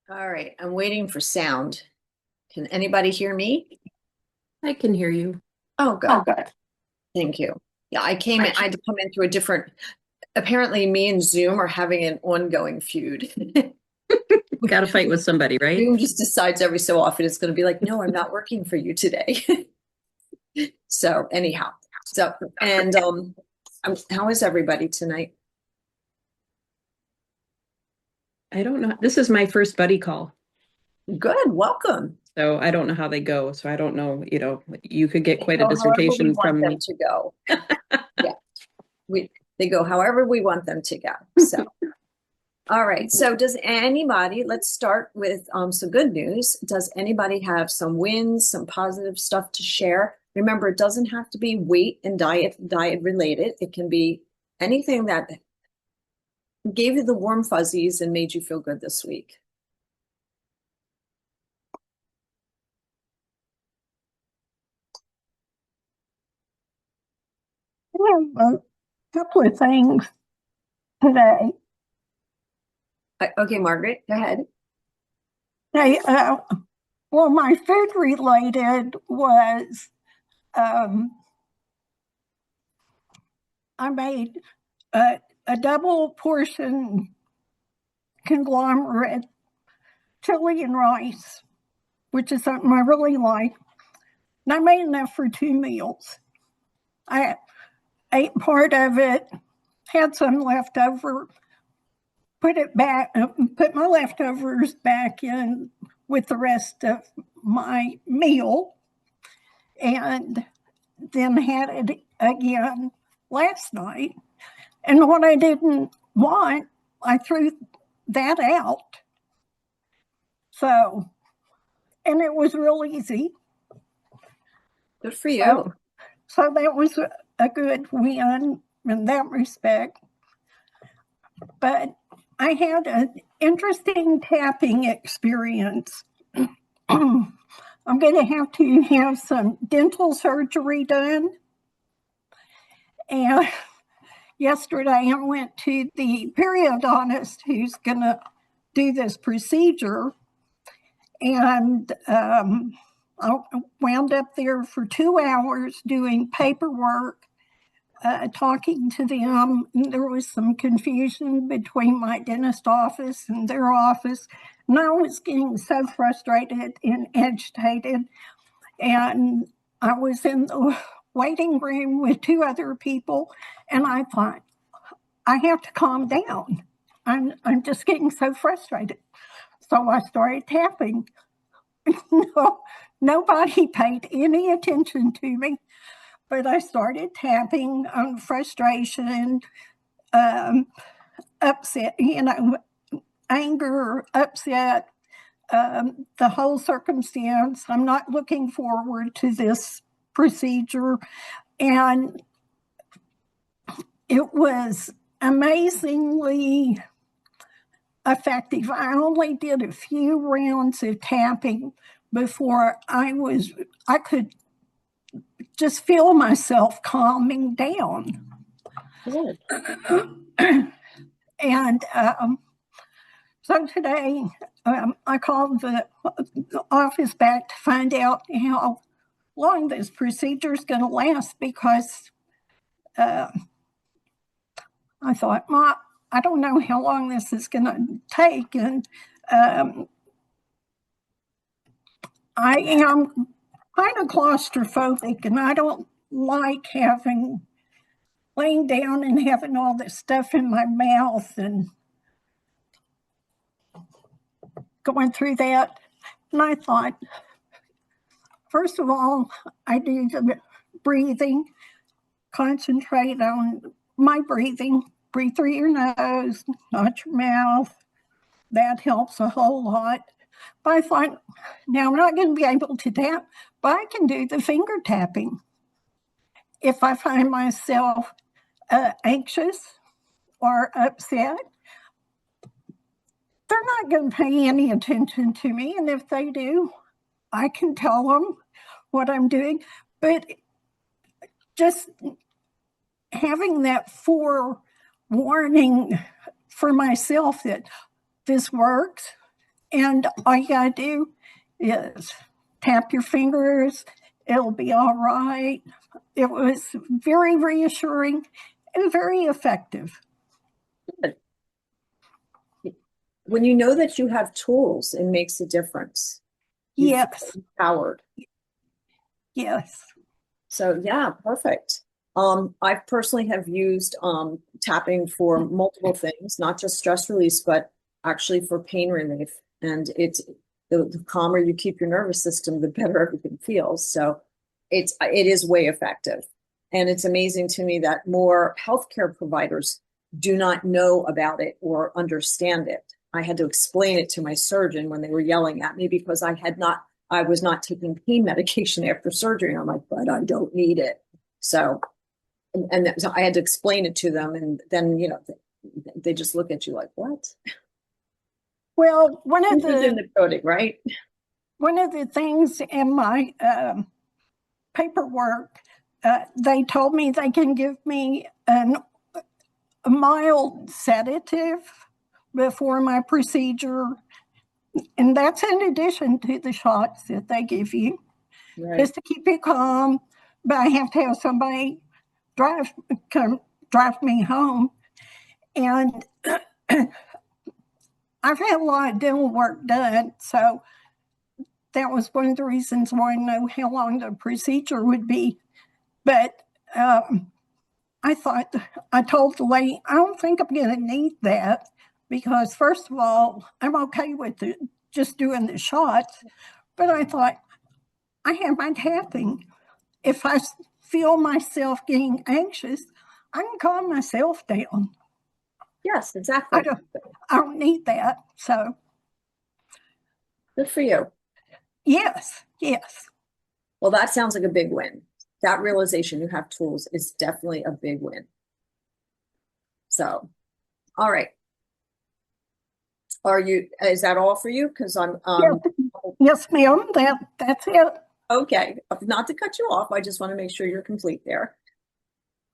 All right, I'm waiting for sound. Can anybody hear me? I can hear you. Oh, good. Oh, good. Thank you. Yeah, I came in, I had to come in through a different, apparently me and Zoom are having an ongoing feud. Got to fight with somebody, right? Zoom just decides every so often it's going to be like, no, I'm not working for you today. So anyhow, so and how is everybody tonight? I don't know. This is my first buddy call, Good, welcome. so I don't know how they go. So I don't know, you could get They quite a go however we dissertation want from them me. to go. Yeah, we they go however we want them to go. So. All right. So does anybody, let's start with some good news. Does anybody have some wins, some positive stuff to share? Remember, it doesn't have to be weight and diet related. It can be anything that gave you the warm fuzzies and made you feel good this week. have a couple of things today. Okay, Margaret, go ahead. They, well, my food related was um, I made a double portion conglomerate chili and rice, which is something I really like. And I made enough for 2 meals. I ate part of it, had some left over, put my leftovers back in with the rest of my meal, and then had it again last night. And what I didn't want, I threw that out. So, and it was real easy. Good for So, you. so that was a good win in that respect. But I had an interesting tapping experience. I'm going to have some dental surgery done. And yesterday I went to the periodontist who's going to do this procedure. And I wound up there for 2 hours doing paperwork, talking to them. And there was some confusion between my dentist office and their office. And I was getting so frustrated and agitated. And I was in the waiting room with two other people. And I thought, I have to calm down. I'm just getting so frustrated. So I started tapping. No, nobody paid any attention to me, but I started tapping on frustration, um, upset, anger, upset, the whole circumstance. I'm not looking forward to this procedure. And it was amazingly effective. I only did a few rounds of tapping before I could just feel myself calming down. Good. And so today I called the office back to find out how long this procedure is going to last because uh, I thought, well, I don't know how long this is going to take. And um, I am kind of claustrophobic and I don't like laying down and having all this stuff in my mouth and going through that. And I thought, first of all, I do the breathing, concentrate on my breathing, breathe through your nose, not your mouth. That helps a whole lot. But I thought, now I'm not going to be able to tap, but I can do the finger tapping. If I find myself anxious or upset, they're not going to pay any attention to me. And if they do, I can tell them what I'm doing. But just having that forewarning for myself that this works, And all you gotta do is tap your fingers, it'll be all right. It was very reassuring and very effective. When you know that you have tools, it makes a difference. You feel Yes, empowered. yes. So yeah, perfect. I personally have used tapping for multiple things, not just stress release, but actually for pain relief. And it's the calmer you keep your nervous system, the better everything feels. So it is way effective. And it's amazing to me that more healthcare providers do not know about it or understand it. I had to explain it to my surgeon when they were yelling at me because I was not taking pain medication after surgery. I'm like, but I don't need it. So, so I had to explain it to them. And then, they just look at you like, what? Well, In the coding, right? one of the things in my paperwork, they told me they can give me a mild sedative before my procedure. And that's in addition to the shots that they give you, Right. just to keep you calm. But I have to have somebody drive me home. And I've had a lot of dental work done, so that was one of the reasons why I know how long the procedure would be. But I told the lady, I don't think I'm going to need that because, first of all, I'm okay with just doing the shots. But I thought, I have my tapping. If I feel myself getting anxious, I can calm myself down. Yes, exactly. I don't need that. So, good for you. yes. Well, that sounds like a big win. That realization you have tools is definitely a big win. So, all right. Is that all for you? Because I'm yes, ma'am. That's it. okay. Not to cut you off. I just want to make sure you're complete there.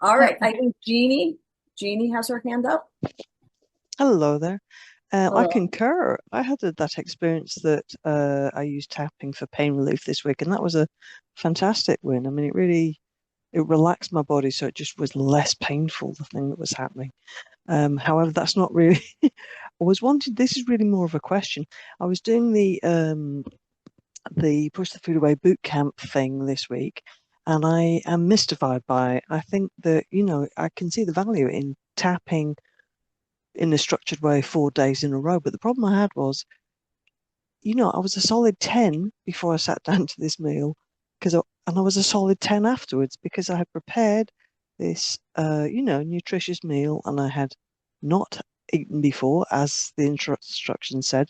All right. I think Jeannie has her hand up. Hello there. I Hello. concur. I had that experience that I used tapping for pain relief this week, and that was a fantastic win. I mean, it relaxed my body, so it just was less painful, the thing that was happening. However, that's not really. This is really more of a question. I was doing the Push the Food Away boot camp thing this week, and I am mystified by it. I think that, I can see the value in tapping in a structured way 4 days in a row. But the problem I had was, I was a solid 10 before I sat down to this meal, and I was a solid 10 afterwards because I had prepared this, nutritious meal, and I had not eaten before, as the instructions said.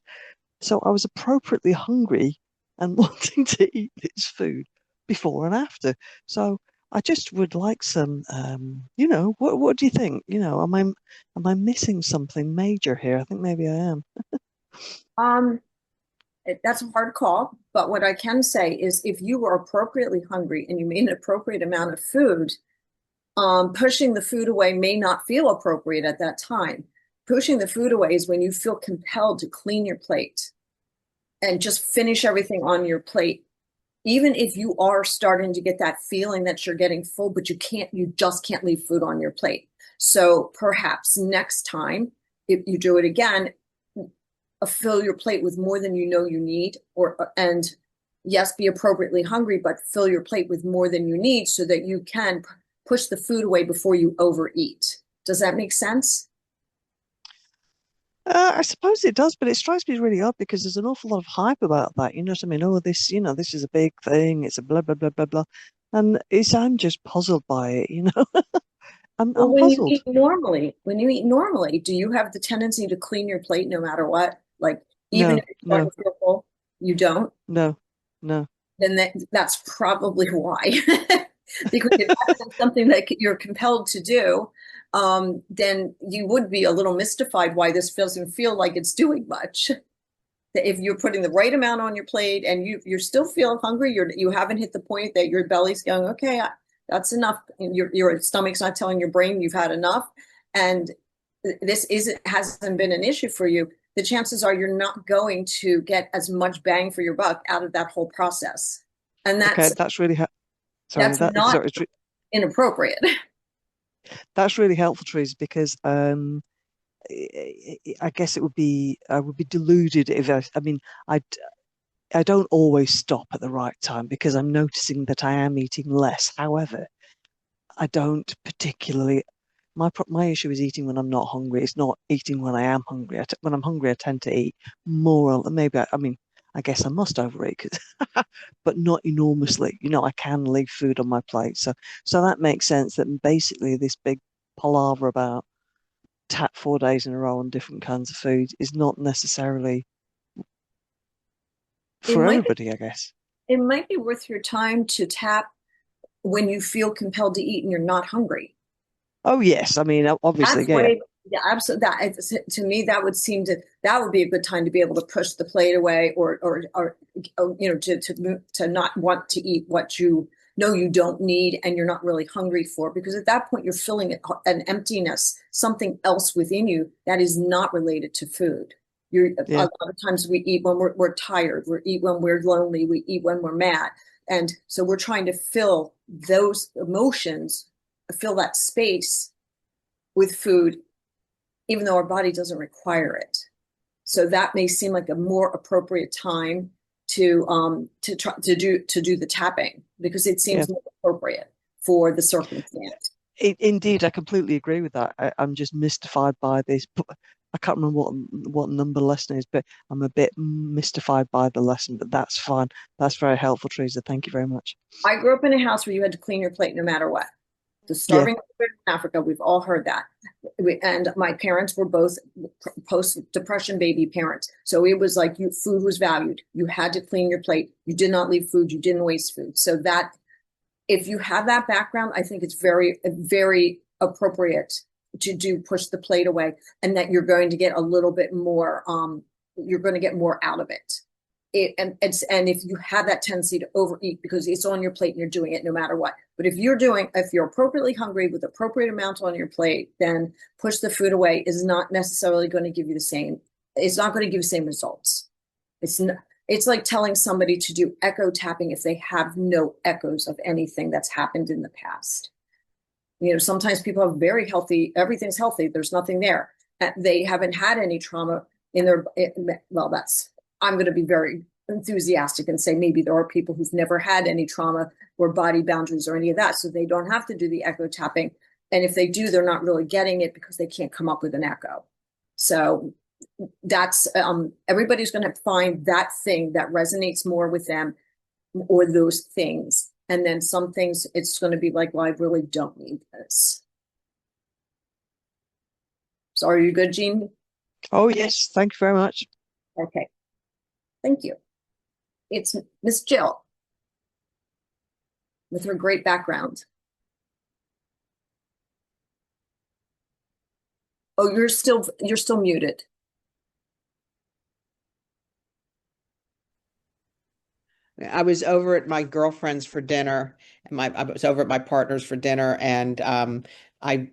So I was appropriately hungry and wanting to eat this food before and after. So I just would like some, what do you think? Am I missing something major here? I think maybe I am. That's a hard call, but what I can say is if you were appropriately hungry and you made an appropriate amount of food, pushing the food away may not feel appropriate at that time. Pushing the food away is when you feel compelled to clean your plate and just finish everything on your plate. Even if you are starting to get that feeling that you're getting full, but you just can't leave food on your plate. So perhaps next time, if you do it again, fill your plate with more than you know you need, and yes, be appropriately hungry, but fill your plate with more than you need so that you can push the food away before you overeat. Does that make sense? I suppose it does, but it strikes me really odd because there's an awful lot of hype about that. You know what I mean? Oh, this is a big thing. It's a blah, blah, blah, blah, blah. And I'm just puzzled by it, I'm Well, puzzled. When you eat normally, do you have the tendency to clean your plate no matter what? Like, even if you're starting to feel full, you don't? No. Then that's probably why. Because if that's something that you're compelled to do, then you would be a little mystified why this doesn't feel like it's doing much. If you're putting the right amount on your plate and you still feel hungry, you haven't hit the point that your belly's going, okay, that's enough. And your stomach's not telling your brain you've had enough. And this hasn't been an issue for you. the chances are you're not going to get as much bang for your buck out of that whole process. And Okay, that's that's really sorry, not inappropriate. that's really helpful, Teresa, because I guess I would be deluded if I mean I don't always stop at the right time because I'm noticing that I am eating less. However, I don't particularly. My issue is eating when I'm not hungry. It's not eating when I am hungry. When I'm hungry, I tend to eat more. Maybe I mean, I guess I must overeat, but not enormously. You know, I can leave food on my plate. So that makes sense. That basically this big palaver about tap 4 days in a row on different kinds of food is not necessarily It for might be, everybody, I guess. it might be worth your time to tap when you feel compelled to eat and you're not hungry. Oh yes, I mean obviously, That's yeah, way, yeah, absolutely. To me, that would seem that would be a good time to be able to push the plate away, or you know, to not want to eat what you know you don't need and you're not really hungry for, because at that point you're filling an emptiness, something else within you that is not related to food. A yeah, lot of times we eat when we're tired, we eat when we're lonely, we eat when we're mad, and so we're trying to fill those emotions, fill that space with food, even though our body doesn't require it. So that may seem like a more appropriate time to try to do the tapping, because it yeah. seems more appropriate for the circumstance. Indeed, I completely agree with that. I'm just mystified by this. I can't remember what number lesson is, but I'm a bit mystified by the lesson. But that's fine. That's very helpful, Teresa. Thank you very much. I grew up in a house where you had to clean your plate no matter what. The Yeah, starving in Africa, we've all heard that. And my parents were both post-depression baby parents. So it was like food was valued. You had to clean your plate. You did not leave food. You didn't waste food. So that if you have that background, I think it's very, very appropriate to push the plate away, and that you're going to get a little bit more, you're going to get more out of it. And if you have that tendency to overeat because it's on your plate and you're doing it no matter what. But if you're appropriately hungry with appropriate amounts on your plate, then push the food away is not necessarily going to give you the same. It's not going to give you the same results. It's like telling somebody to do echo tapping if they have no echoes of anything that's happened in the past. You know, sometimes people have very healthy, everything's healthy, there's nothing there. They haven't had any trauma in their, well, I'm going to be very enthusiastic and say maybe there are people who've never had any trauma or body boundaries or any of that, so they don't have to do the echo tapping. And if they do, they're not really getting it because they can't come up with an echo. So that's everybody's going to find that thing that resonates more with them, or those things. And then some things it's going to be like, well, I really don't need this. So are you good, Jean? Oh yes, thank you very much. Okay, thank you. It's Miss Jill with her great background. Oh, you're still muted. I was over at my girlfriend's for dinner, and I was over at my partner's for dinner, and I,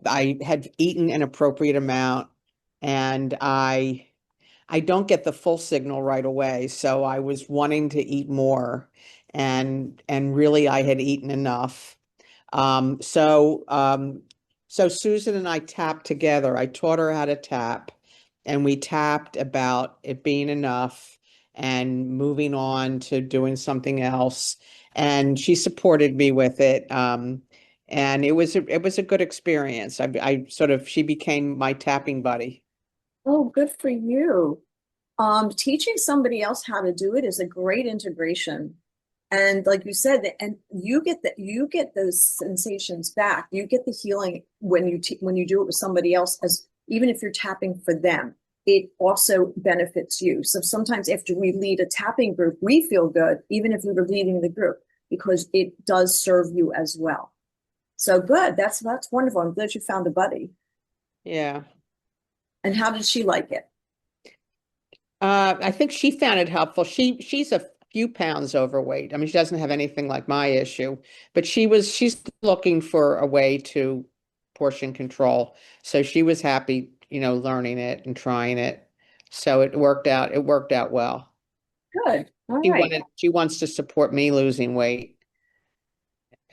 I had eaten an appropriate amount, and I don't get the full signal right away, so I was wanting to eat more, and really I had eaten enough. Um, so um, so Susan and I tapped together. I taught her how to tap, and we tapped about it being enough and moving on to doing something else. And she supported me with it. And it was a good experience. She became my tapping buddy. Oh, good for you. Teaching somebody else how to do it is a great integration. And like you said, and you get those sensations back. You get the healing when when you do it with somebody else, as even if you're tapping for them, it also benefits you. So sometimes after we lead a tapping group, we feel good, even if we were leading the group, because it does serve you as well. So good. That's wonderful. I'm glad you found a buddy. Yeah. And how did she like it? I think she found it helpful. She's a few pounds overweight. I mean, she doesn't have anything like my issue, but she's looking for a way to portion control. So she was happy, learning it and trying it. So it worked out well. Good. All right. She wants to support me losing weight,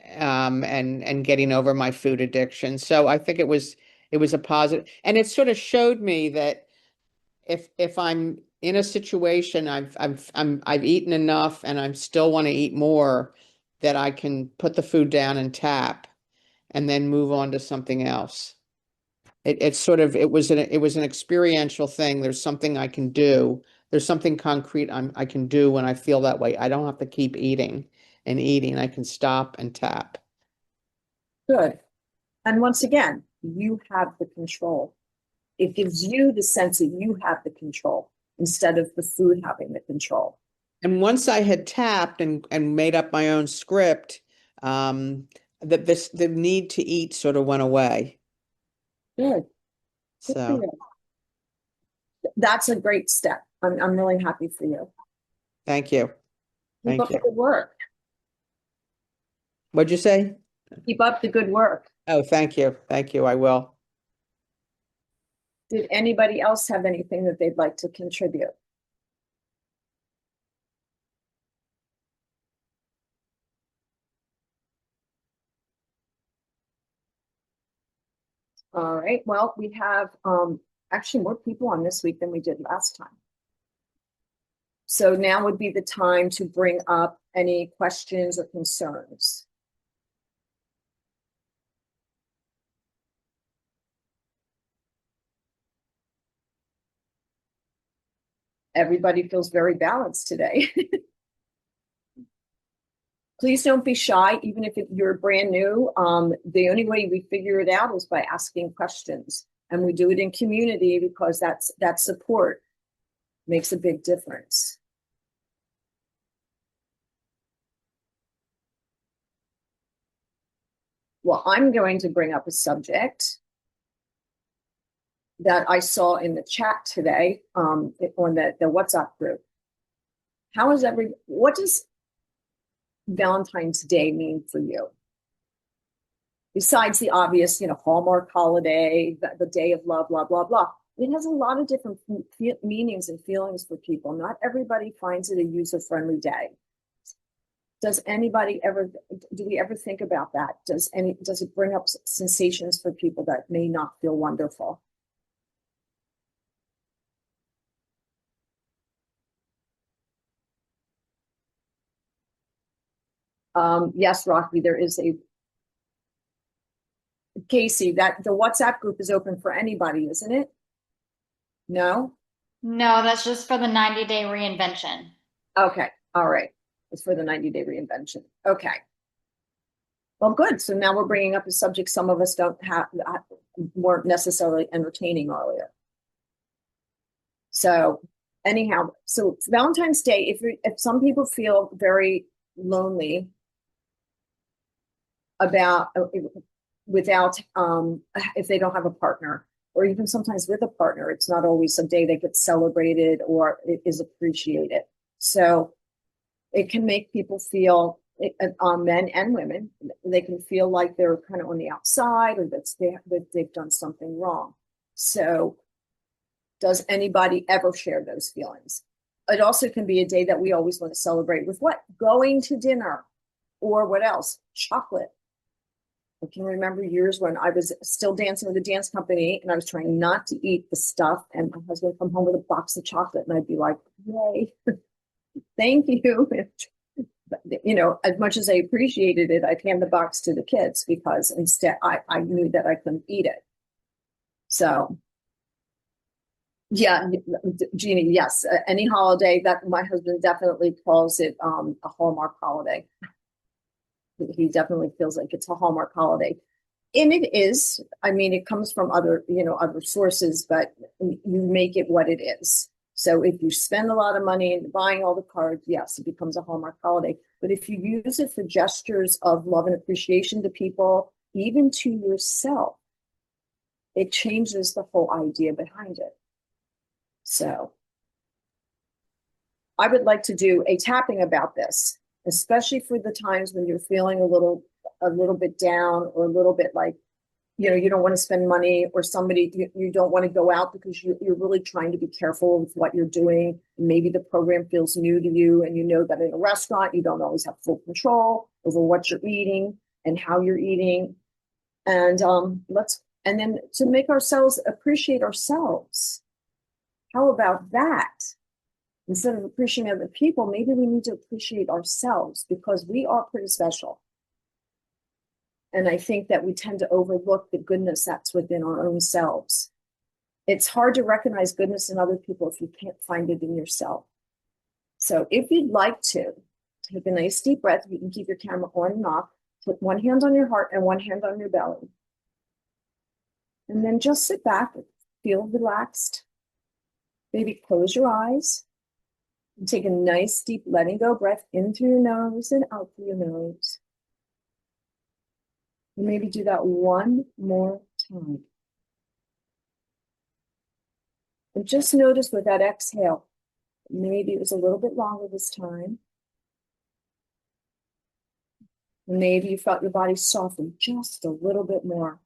and getting over my food addiction. So I think it was a positive, and it sort of showed me that if I'm in a situation, I've eaten enough and I still want to eat more, that I can put the food down and tap and then move on to something else. It's sort of, it was an experiential thing. There's something I can do. There's something concrete I can do when I feel that way. I don't have to keep eating and eating. I can stop and tap. Good. And once again, you have the control. It gives you the sense that you have the control instead of the food having the control. And once I had tapped and made up my own script, the need to eat sort of went away. Good. Good for So you. That's a great step. I'm really happy for you. thank you. Keep Thank up you. the good work. What'd you say? Keep up the good work. Oh, thank you. Thank you. I will. Did anybody else have anything that they'd like to contribute? All right. Well, we have actually more people on this week than we did last time. So now would be the time to bring up any questions or concerns. Everybody feels very balanced today. Please don't be shy, even if you're brand new. The only way we figure it out is by asking questions. And we do it in community because that support makes a big difference. Well, I'm going to bring up a subject that I saw in the chat today, on the WhatsApp group. What does Valentine's Day mean for you? Besides the obvious, Hallmark holiday, the day of love, blah, blah, blah. It has a lot of different meanings and feelings for people. Not everybody finds it a user-friendly day. Do we ever think about that? Does it bring up sensations for people that may not feel wonderful? Yes, Rocky, there is Casey, that the WhatsApp group is open for anybody, isn't it? No? No, that's just for the 90-day reinvention. Okay. All right. It's for the 90-day reinvention. Okay. Well, good. So now we're bringing up a subject some of us weren't necessarily entertaining earlier. So anyhow, so Valentine's Day, if some people feel very lonely without if they don't have a partner, or even sometimes with a partner, it's not always a day that gets celebrated or it is appreciated. So it can make people feel, men and women, they can feel like they're kind of on the outside, or that they've done something wrong. So does anybody ever share those feelings? It also can be a day that we always want to celebrate with what? Going to dinner, or what else? Chocolate. I can remember years when I was still dancing with a dance company and I was trying not to eat the stuff, and my husband would come home with a box of chocolate and I'd be like, yay, thank you. As much as I appreciated it, I'd hand the box to the kids because instead I knew that I couldn't eat it. So yeah, Jeannie, yes, any holiday that my husband definitely calls it a Hallmark holiday. He definitely feels like it's a Hallmark holiday. And it is. I mean, it comes from other sources, but you make it what it is. So if you spend a lot of money in buying all the cards, yes, it becomes a Hallmark holiday. But if you use it for gestures of love and appreciation to people, even to yourself, it changes the whole idea behind it. So I would like to do a tapping about this, especially for the times when you're feeling a little bit down, or a little bit like you don't want to spend money, or you don't want to go out because you're really trying to be careful with what you're doing. Maybe the program feels new to you, and you know that in a restaurant, you don't always have full control over what you're eating and how you're eating. And and then to make ourselves appreciate ourselves. How about that? Instead of appreciating other people, maybe we need to appreciate ourselves, because we are pretty special. And I think that we tend to overlook the goodness that's within our own selves. It's hard to recognize goodness in other people if you can't find it in yourself. So if you'd like to, take a nice deep breath. You can keep your camera on and off. Put one hand on your heart and one hand on your belly. And then just sit back and feel relaxed. Maybe close your eyes and take a nice deep letting go breath in through your nose and out through your nose. And maybe do that one more time. And just notice with that exhale, maybe it was a little bit longer this time. And maybe you felt your body soften just a little bit more.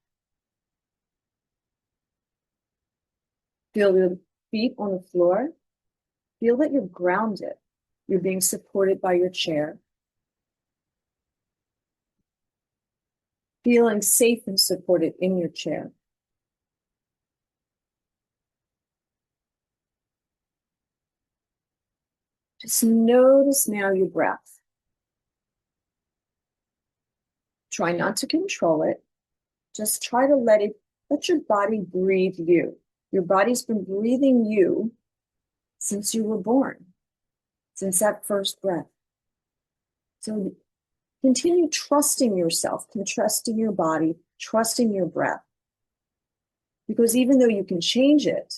Feel your feet on the floor. Feel that you're grounded. You're being supported by your chair. Feeling safe and supported in your chair. Just notice now your breath. Try not to control it. Just try to let your body breathe you. Your body's been breathing you since you were born, since that first breath. So continue trusting yourself, trusting your body, trusting your breath. Because even though you can change it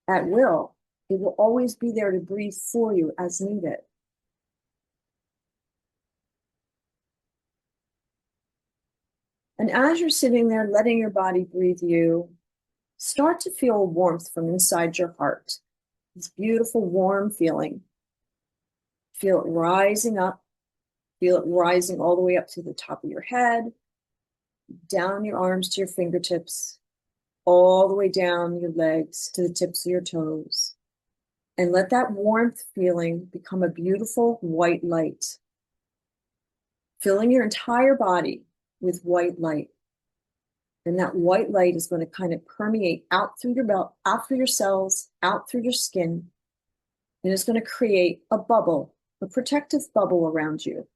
at will, it will always be there to breathe for you as needed. And as you're sitting there, letting your body breathe you, start to feel warmth from inside your heart. This beautiful, warm feeling. Feel it rising up. Feel it rising all the way up to the top of your head, down your arms to your fingertips, all the way down your legs to the tips of your toes. And let that warmth feeling become a beautiful white light, filling your entire body with white light. And that white light is going to kind of permeate out through your belt, out through your cells, out through your skin. And it's going to create a bubble, a protective bubble around you.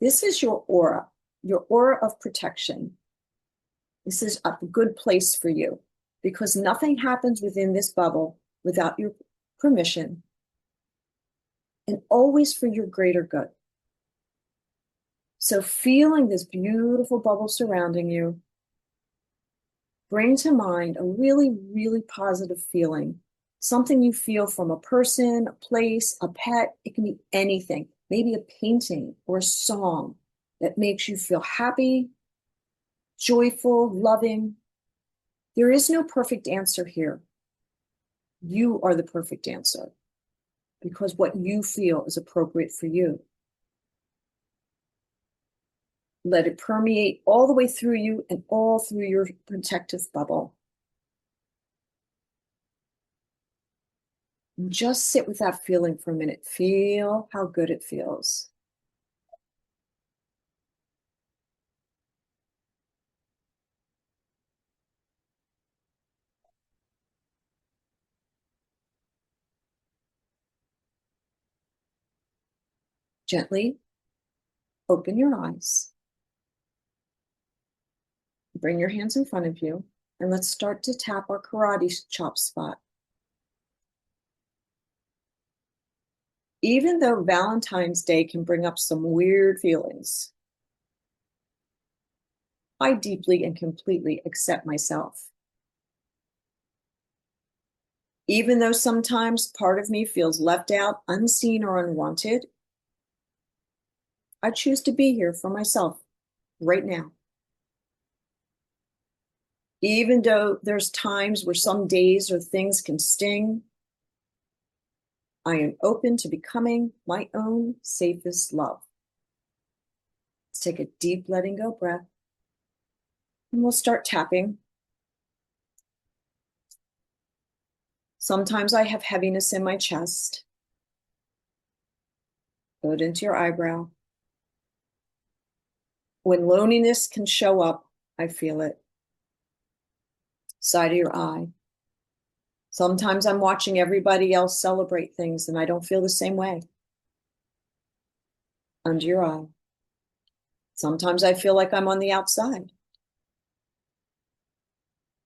This is your aura of protection. This is a good place for you, because nothing happens within this bubble without your permission, and always for your greater good. So feeling this beautiful bubble surrounding you, bring to mind a really, really positive feeling, something you feel from a person, a place, a pet. It can be anything, maybe a painting or a song that makes you feel happy, joyful, loving. There is no perfect answer here. You are the perfect answer, because what you feel is appropriate for you. Let it permeate all the way through you and all through your protective bubble. And just sit with that feeling for a minute. Feel how good it feels. Gently open your eyes. Bring your hands in front of you, and let's start to tap our karate chop spot. Even though Valentine's Day can bring up some weird feelings, I deeply and completely accept myself. Even though sometimes part of me feels left out, unseen, or unwanted, I choose to be here for myself right now. Even though there's times where some days or things can sting, I am open to becoming my own safest love. Let's take a deep letting go breath. And we'll start tapping. Sometimes I have heaviness in my chest. Go it into your eyebrow. When loneliness can show up, I feel it. Side of your eye. Sometimes I'm watching everybody else celebrate things and I don't feel the same way. Under your eye. Sometimes I feel like I'm on the outside.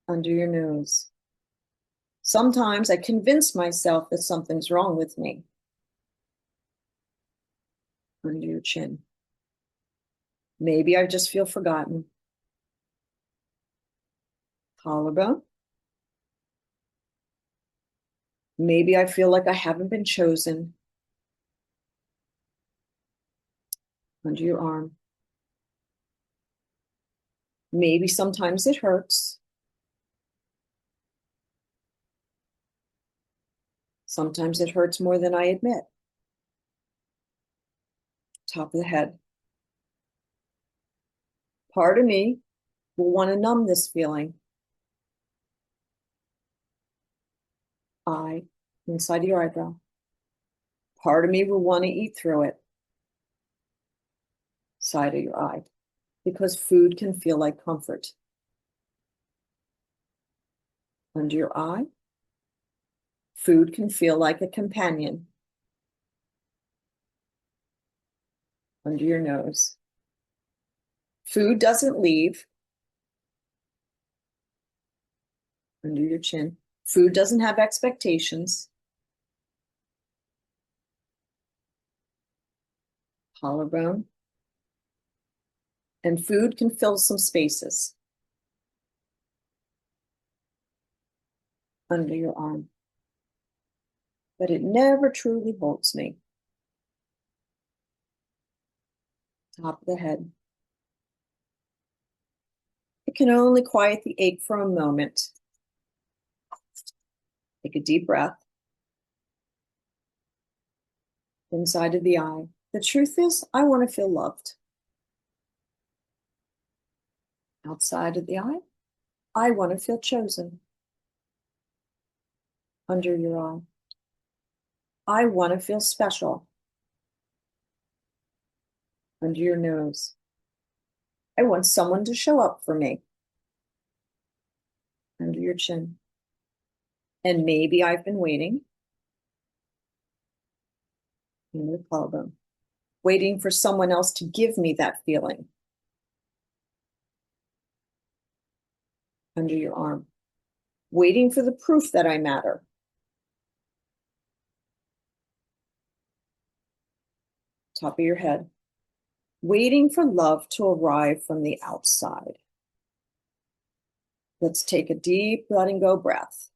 Under your nose. Sometimes I convince myself that something's wrong with me. Under your chin. Maybe I just feel forgotten. Collarbone. Maybe I feel like I haven't been chosen. Under your arm. Maybe sometimes it hurts. Sometimes it hurts more than I admit. Top of the head. Part of me will want to numb this feeling. Eye, inside your eyebrow. Part of me will want to eat through it. Side of your eye. Because food can feel like comfort. Under your eye. Food can feel like a companion. Under your nose. Food doesn't leave. Under your chin. Food doesn't have expectations. Collarbone. And food can fill some spaces. Under your arm. But it never truly holds me. Top of the head. It can only quiet the ache for a moment. Take a deep breath. Inside of the eye. The truth is, I want to feel loved. Outside of the eye, I want to feel chosen. Under your eye, I want to feel special. Under your nose, I want someone to show up for me. Under your chin. And maybe I've been waiting. In the collarbone. Waiting for someone else to give me that feeling. Under your arm. Waiting for the proof that I matter. Top of your head. Waiting for love to arrive from the outside. Let's take a deep letting go breath.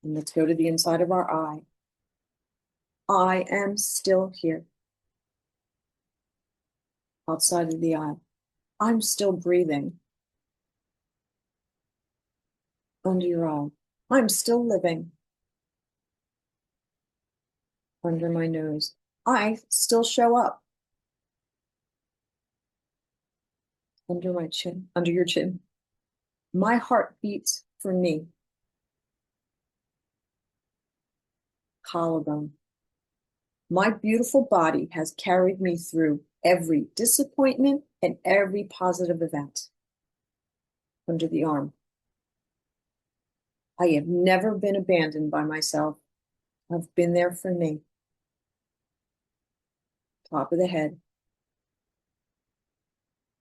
And let's go to the inside of our eye. I am still here. Outside of the eye. I'm still breathing. Under your eye. I'm still living. Under my nose. I still show up. Under my chin. Under your chin. My heart beats for me. Collarbone. My beautiful body has carried me through every disappointment and every positive event. Under the arm. I have never been abandoned by myself. I've been there for me. Top of the head.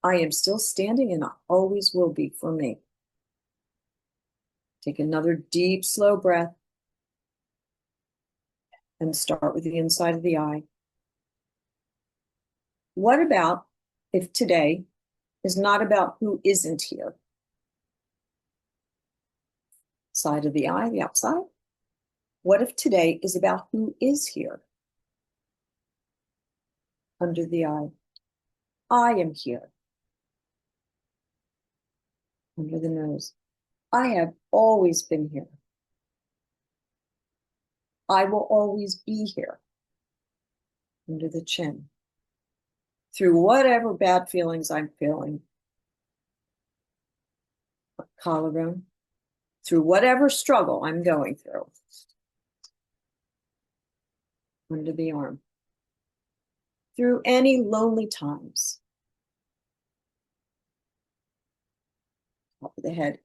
I am still standing and I always will be for me. Take another deep, slow breath. And start with the inside of the eye. What about if today is not about who isn't here? Side of the eye, the outside. What if today is about who is here? Under the eye. I am here. Under the nose. I have always been here. I will always be here. Under the chin. through whatever bad feelings I'm feeling. Collarbone, through whatever struggle I'm going through. Under the arm. Through any lonely times. Top of the head.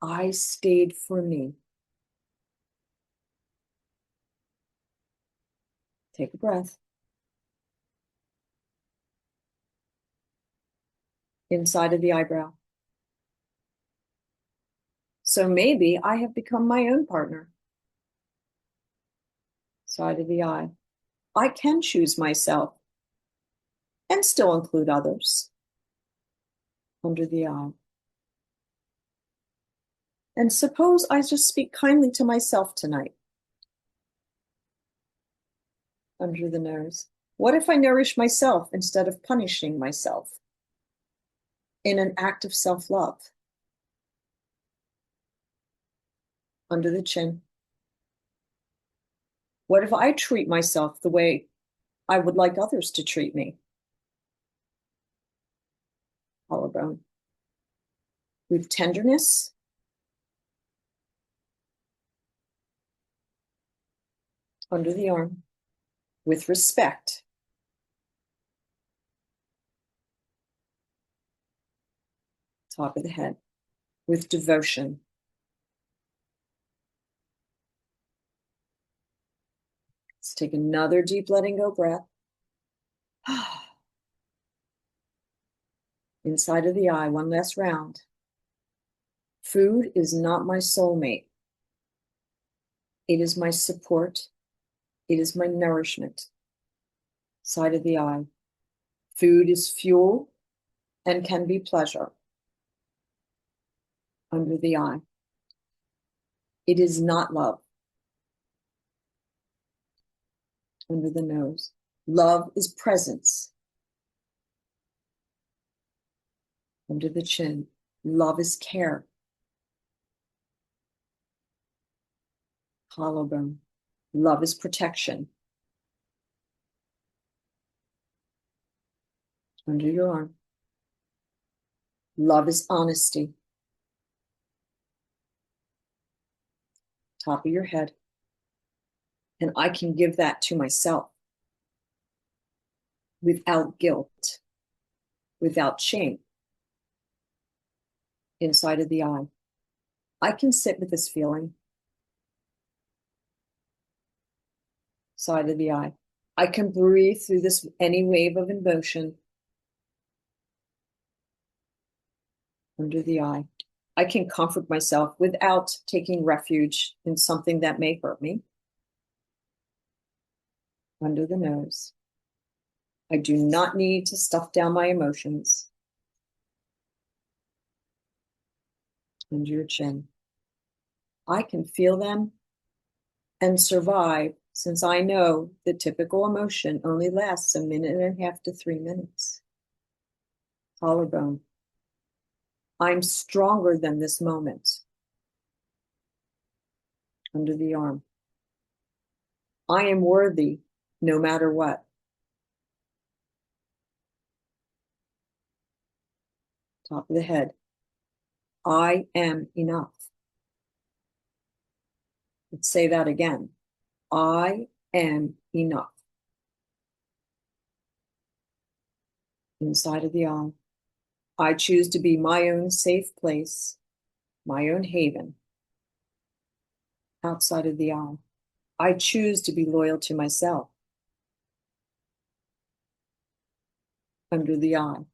I stayed for me. Take a breath. Inside of the eyebrow. So maybe I have become my own partner. Side of the eye. I can choose myself and still include others. Under the eye. And suppose I just speak kindly to myself tonight. Under the nose. What if I nourish myself instead of punishing myself? In an act of self-love. Under the chin. What if I treat myself the way I would like others to treat me? Collarbone. With tenderness. Under the arm. With respect. Top of the head. With devotion. Let's take another deep letting go breath. Inside of the eye, one last round. Food is not my soulmate. It is my support. It is my nourishment. Side of the eye. Food is fuel and can be pleasure. Under the eye. It is not love. Under the nose. Love is presence. Under the chin. Love is care. Collarbone. Love is protection. Under your arm. Love is honesty. Top of your head. And I can give that to myself without guilt, without shame. Inside of the eye. I can sit with this feeling. Side of the eye. I can breathe through this any wave of emotion. Under the eye. I can comfort myself without taking refuge in something that may hurt me. Under the nose. I do not need to stuff down my emotions. Under your chin. I can feel them and survive, since I know the typical emotion only lasts a minute and a half to 3 minutes. Collarbone. I'm stronger than this moment. Under the arm. I am worthy no matter what. Top of the head. I am enough. Let's say that again. I am enough. Inside of the eye. I choose to be my own safe place, my own haven. Outside of the eye. I choose to be loyal to myself. Under the eye.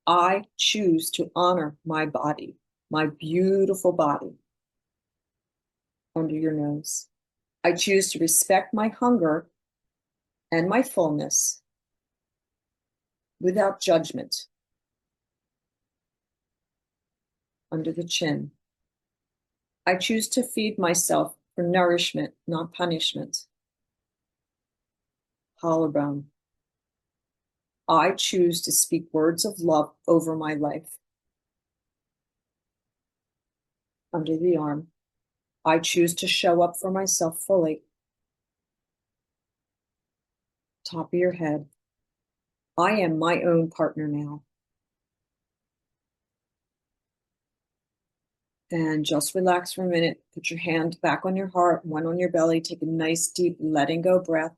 I choose to honor my body, my beautiful body. Under your nose. I choose to respect my hunger and my fullness without judgment. Under the chin. I choose to feed myself for nourishment, not punishment. Collarbone. I choose to speak words of love over my life. Under the arm. I choose to show up for myself fully. top of your head. I am my own partner now. And just relax for a minute. Put your hand back on your heart, one on your belly. Take a nice, deep, letting go breath.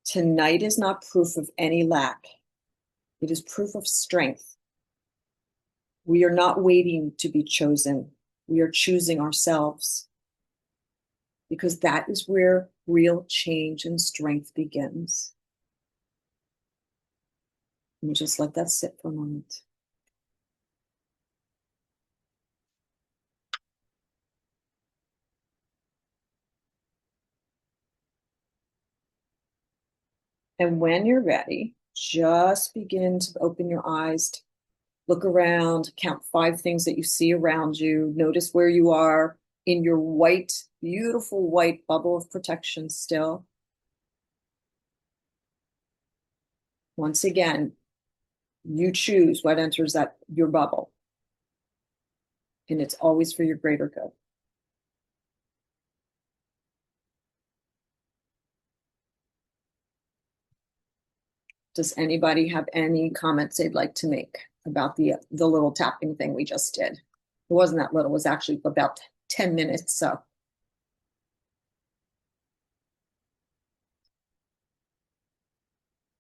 Tonight is not proof of any lack. It is proof of strength. We are not waiting to be chosen. We are choosing ourselves. Because that is where real change and strength begins. And just let that sit for a moment. And when you're ready, just begin to open your eyes, look around, count 5 things that you see around you. Notice where you are in your white, beautiful white bubble of protection still. Once again, you choose what enters your bubble. And it's always for your greater good. Does anybody have any comments they'd like to make about the little tapping thing we just did? It wasn't that little, it was actually about 10 minutes, so.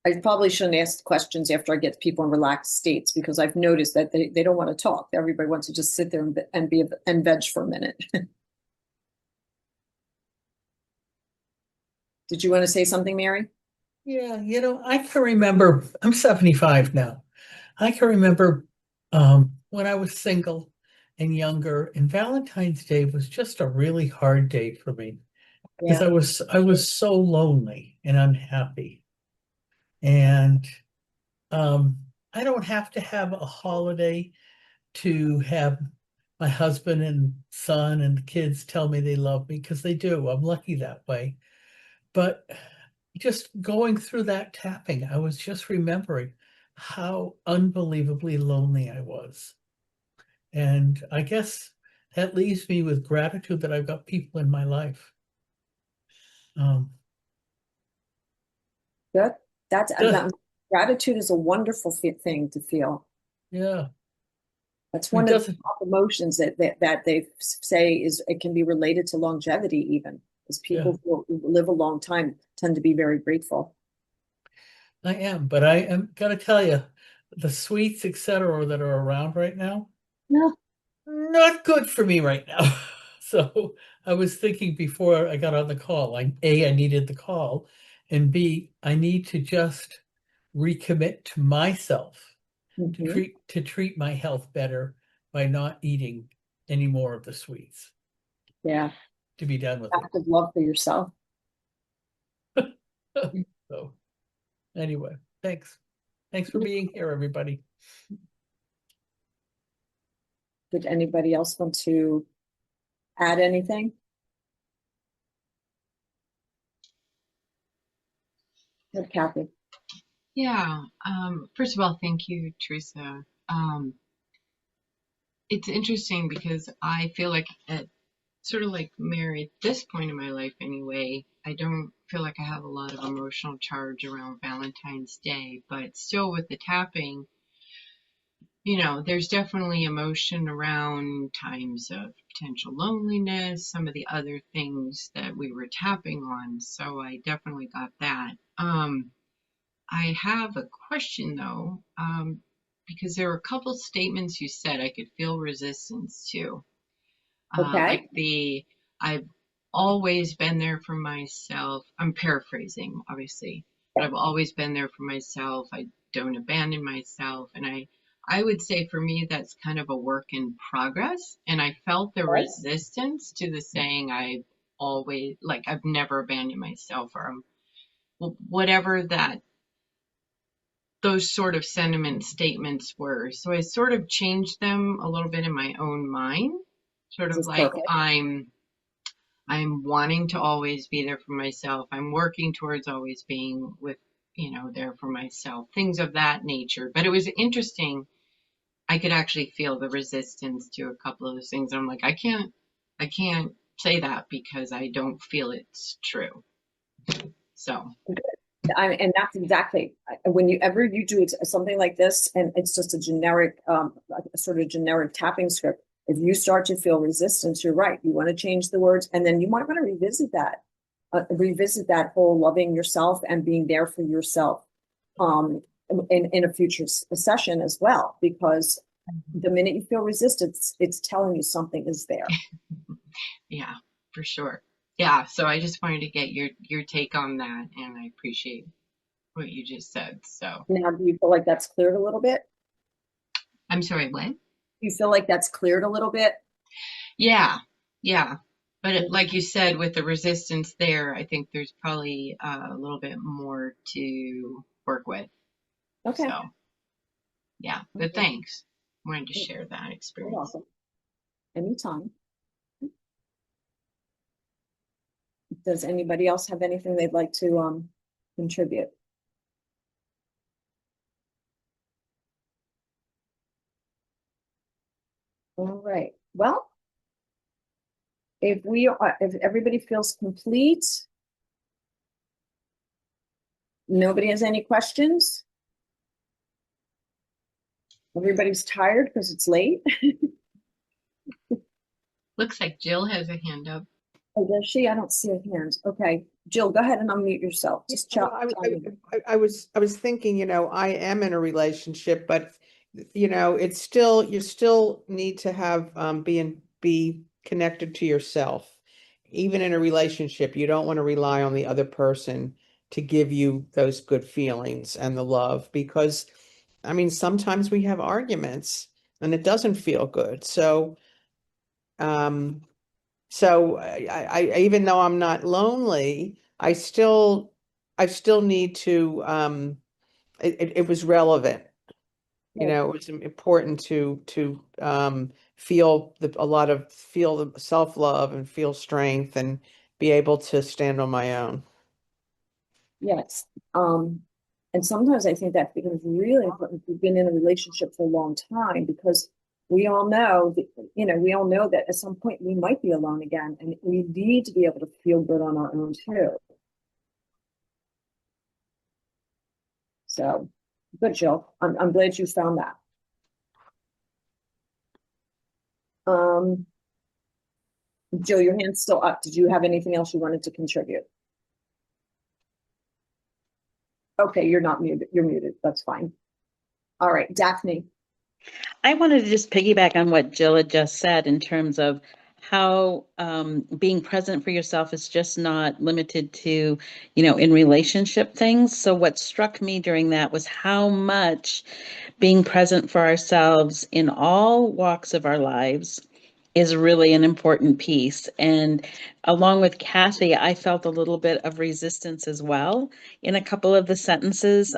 I probably shouldn't ask questions after I get people in relaxed states, because I've noticed that they don't want to talk. Everybody wants to just sit there and veg for a minute. Did you want to say something, Mary? Yeah, I can remember, I'm 75 now. I can remember when I was single and younger, and Valentine's Day was just a really hard day for me because Yeah. I was so lonely and unhappy. And I don't have to have a holiday to have my husband and son and the kids tell me they love me, because they do. I'm lucky that way. But just going through that tapping, I was just remembering how unbelievably lonely I was. And I guess that leaves me with gratitude that I've got people in my life. Good. Yeah. Gratitude is a wonderful thing to feel. Yeah. That's I mean, one of the top emotions that they say it can be related to longevity, even, as people who live a long time tend to be very grateful. I am, but I am gonna tell you, the sweets, etc., that are around right now, No. not good for me right now. So I was thinking before I got on the call, I needed the call, and B, I need to just recommit to myself to treat my health better by not eating any more of the sweets. Yeah. To be done with Act of love for yourself. it. So anyway, thanks. Thanks for being here, everybody. Did anybody else want to add anything? Good, Kathy. Yeah. First of all, thank you, Teresa. It's interesting because I feel like at sort of like Mary at this point in my life anyway, I don't feel like I have a lot of emotional charge around Valentine's Day, but still with the tapping, there's definitely emotion around times of potential loneliness, some of the other things that we were tapping on. So I definitely got that. I have a question though, because there were a couple statements you said I could feel resistance to. Okay. Like I've always been there for myself. I'm paraphrasing, obviously, but I've always been there for myself. I don't abandon myself. And I would say for me, that's kind of a work in progress. And I felt the resistance to the saying I've never abandoned myself, or whatever those sort of sentiment statements were. So I sort of changed them a little bit in my own mind, sort of like perfect. I'm wanting to always be there for myself. I'm working towards always being there for myself, things of that nature. But it was interesting. I could actually feel the resistance to a couple of those things. I'm like, I can't say that because I don't feel it's true. So, And that's exactly when you do something like this, and it's just a generic, a sort of generic tapping script. If you start to feel resistance, you're right. You want to change the words, and then you might want to revisit that whole loving yourself and being there for yourself, in a future session as well. Because the minute you feel resistance, it's telling you something is there. yeah, for sure. Yeah, so I just wanted to get your take on that, and I appreciate what you just said. So, Now, do you feel like that's cleared a little bit? I'm sorry, what? You feel like that's cleared a little bit? Yeah, yeah. But like you said, with the resistance there, I think there's probably a little bit more to work with. Okay. So, yeah, but thanks. Wanted to share that You're experience. welcome. Anytime. Does anybody else have anything they'd like to contribute? All right. Well, if everybody feels complete, nobody has any questions. Everybody's tired because it's late. Looks like Jill has a hand up. Oh, does she? I don't see her hands. Okay, Jill, go ahead and unmute yourself. Just Well, tell me. I was thinking, I am in a relationship, but it's still, you still need to have be connected to yourself. Even in a relationship, you don't want to rely on the other person to give you those good feelings and the love, because I mean, sometimes we have arguments and it doesn't feel good. Um, so even though I'm not lonely, I still need to, it was relevant. It was important to feel the self-love and feel strength and be able to stand on my own. Yes. And sometimes I think that becomes really important if you've been in a relationship for a long time, because we all know that at some point we might be alone again, and we need to be able to feel good on our own too. So good, Jill. I'm glad you found that. Jill, your hand's still up. Did you have anything else you wanted to contribute? Okay, you're not muted. You're muted. That's fine. All right, Daphne. I wanted to just piggyback on what Jill had just said in terms of how being present for yourself is just not limited to, in relationship things. So what struck me during that was how much being present for ourselves in all walks of our lives is really an important piece. And along with Kathy, I felt a little bit of resistance as well in a couple of the sentences,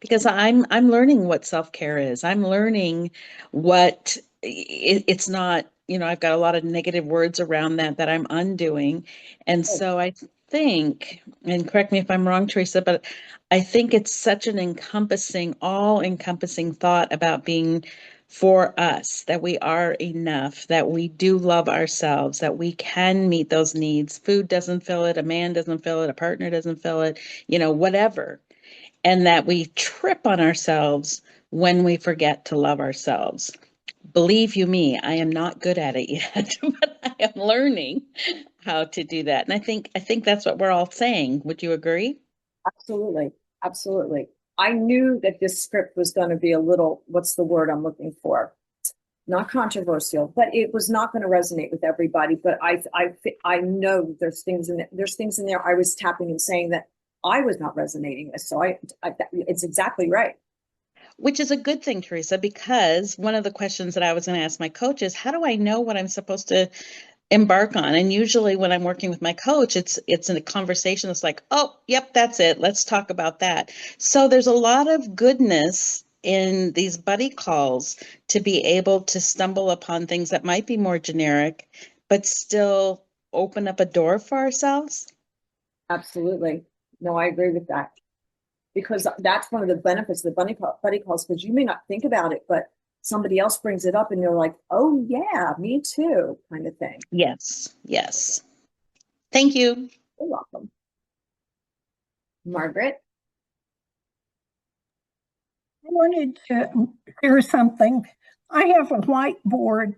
because I'm learning what self-care is. I'm learning what it's not. I've got a lot of negative words around that I'm undoing, and so I think, and correct me if I'm wrong, Teresa, but I think it's such an all-encompassing thought about being for us, that we are enough, that we do love ourselves, that we can meet those needs. Food doesn't fill it, a man doesn't fill it, a partner doesn't fill it, whatever. And that we trip on ourselves when we forget to love ourselves. Believe you me, I am not good at it yet, but I am learning how to do that. And I think that's what we're all saying. Would you agree? Absolutely. Absolutely. I knew that this script was going to be a little, what's the word I'm looking for? Not controversial, but it was not going to resonate with everybody. But I know there's things in there I was tapping and saying that I was not resonating with. So it's exactly right. Which is a good thing, Teresa, because one of the questions that I was going to ask my coach is, how do I know what I'm supposed to embark on? And usually when I'm working with my coach, it's in a conversation that's like, oh, yep, that's it. Let's talk about that. So there's a lot of goodness in these buddy calls to be able to stumble upon things that might be more generic, but still open up a door for ourselves. Absolutely. No, I agree with that. Because that's one of the benefits of the buddy calls, because you may not think about it, but somebody else brings it up and you're like, oh yeah, me too, kind of thing. Yes, yes. Thank you. You're welcome. Margaret? I wanted to share something. I have a whiteboard.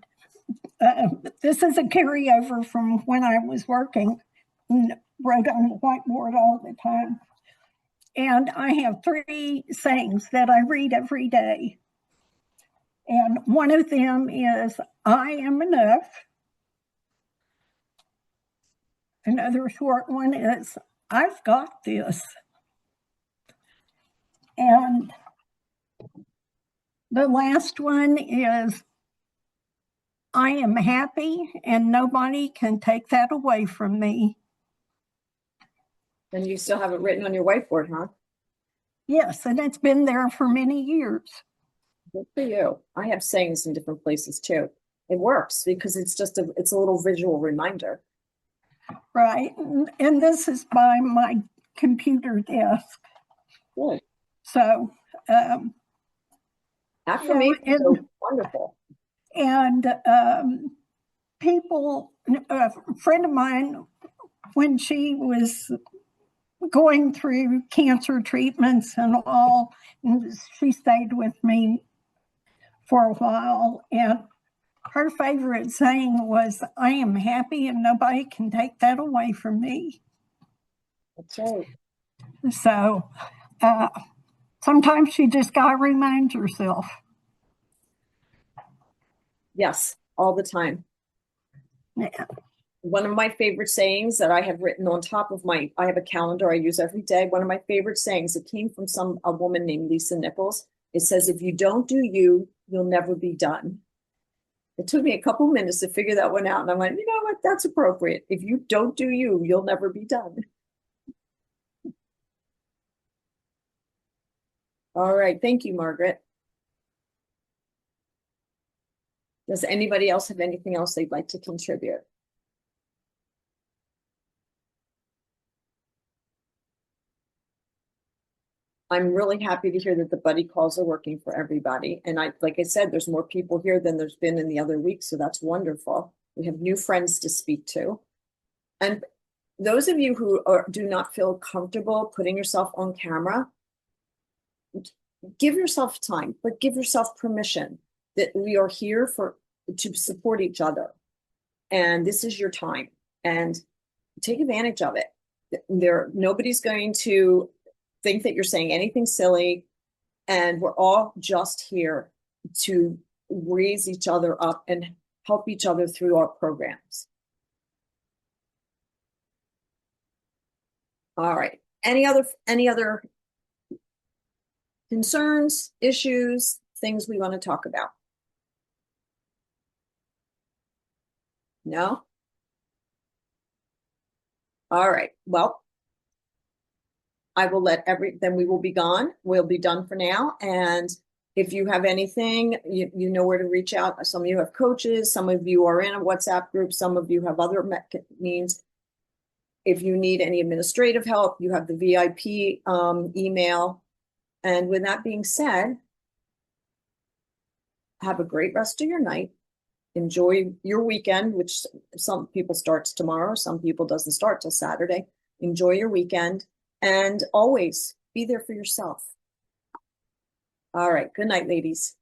This is a carryover from when I was working and wrote on the whiteboard all the time. And I have 3 sayings that I read every day. And one of them is, I am enough. Another short one is, I've got this. And the last one is, I am happy and nobody can take that away from me. And you still have it written on your whiteboard, huh? Yes, and it's been there for many years. Good for you. I have sayings in different places too. It works because it's just it's a little visual reminder. Right. And this is by my computer desk. Good. So, Affirmations are wonderful. And people, a friend of mine, when she was going through cancer treatments and all, and she stayed with me for a while, and her favorite saying was, I am happy and nobody can take that away from me. That's right. So sometimes you just got to remind yourself. Yes, all the time. Yeah. One of my favorite sayings that I have written on top of I have a calendar I use every day. One of my favorite sayings, it came from a woman named Lisa Nichols. It says, if you don't do you, you'll never be done. It took me a couple minutes to figure that one out. And I went, you know what? That's appropriate. If you don't do you, you'll never be done. All right. Thank you, Margaret. Does anybody else have anything else they'd like to contribute? I'm really happy to hear that the buddy calls are working for everybody. And like I said, there's more people here than there's been in the other week. So that's wonderful. We have new friends to speak to. And those of you who do not feel comfortable putting yourself on camera, give yourself time, but give yourself permission that we are here to support each other. And this is your time, and take advantage of it. Nobody's going to think that you're saying anything silly, and we're all just here to raise each other up and help each other through our programs. All right. Any other concerns, issues, things we want to talk about? No? All right. Well, I will then we will be gone. We'll be done for now. And if you have anything, you know where to reach out. Some of you have coaches. Some of you are in a WhatsApp group. Some of you have other means. If you need any administrative help, you have the VIP email. And with that being said, have a great rest of your night. Enjoy your weekend, which some people starts tomorrow. Some people doesn't start till Saturday. Enjoy your weekend. And always be there for yourself. All right. Good night, ladies.